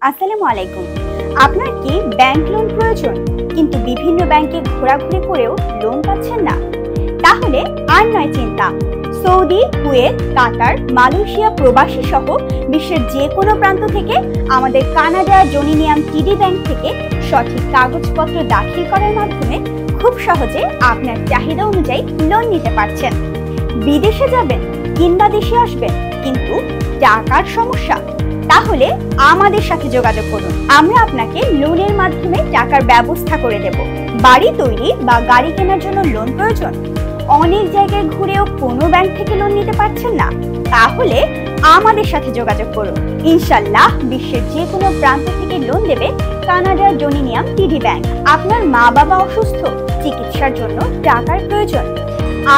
আসসালামু আলাইকুম। আপনার কি ব্যাংক লোন প্রয়োজন কিন্তু বিভিন্ন ব্যাংকে ঘোরাঘুরি করেও লোন পাচ্ছেন না? তাহলে আর নয় চিন্তা। সৌদি, কুয়েত, কাতার, মালয়েশিয়া প্রবাসী সহ বিশ্বের যে কোনো প্রান্ত থেকে আমাদের কানাডা জোনিনিয়াম টিডি ব্যাংক থেকে সঠিক কাগজপত্র দাখিল করার মাধ্যমে খুব সহজে আপনার চাহিদা অনুযায়ী লোন নিতে পারছেন। বিদেশে যাবেন কিংবা দেশে আসবেন কিন্তু টাকার সমস্যা? তাহলে আমাদের সাথে যোগাযোগ করুন। আমরা আপনাকে লোনের মাধ্যমে টাকার ব্যবস্থা করে দেব। বাড়ি তৈরি বা গাড়ি কেনার জন্য লোন প্রয়োজন? অনেক জায়গায় ঘুরেও কোনো ব্যাংক থেকে লোন নিতে পারছেন না? তাহলে আমাদের সাথে যোগাযোগ করুন। ইনশাআল্লাহ বিশ্বের যে কোনো প্রান্ত থেকে লোন দেবে কানাডা জোনিনিয়াম টিডি ব্যাংক। আপনার মা বাবা অসুস্থ, চিকিৎসার জন্য টাকার প্রয়োজন?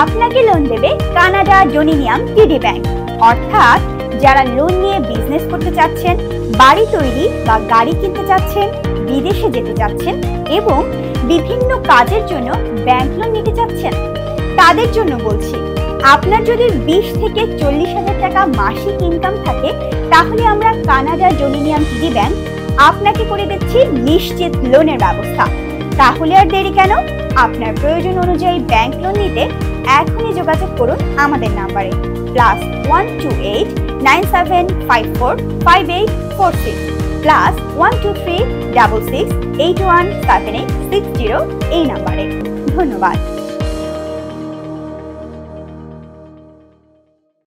আপনাকে লোন দেবে কানাডা জোনিনিয়াম টিডি ব্যাংক। অর্থাৎ যারা লোন নিয়ে বিজনেস করতে চাচ্ছেন, বাড়ি তৈরি বা গাড়ি কিনতে চাচ্ছেন, বিদেশে যেতে চাচ্ছেন এবং বিভিন্ন কাজের জন্য ব্যাংক লোন নিতে চাচ্ছেন, তাদের জন্য বলছি। আপনার যদি 20 থেকে 40 হাজার টাকা মাসিক ইনকাম থাকে তাহলে আমরা কানাডা জোনিনিয়াম টিডি ব্যাংক আপনাকে করে দিচ্ছি নিশ্চিত লোনের ব্যবস্থা। তাহলে আর দেরি কেন? আপনার প্রয়োজন অনুযায়ী ব্যাংক লোন নিতে এখনই যোগাযোগ করুন আমাদের নাম্বারে +128 97545846 +123 66 81 7860 এই নাম্বারে। ধন্যবাদ।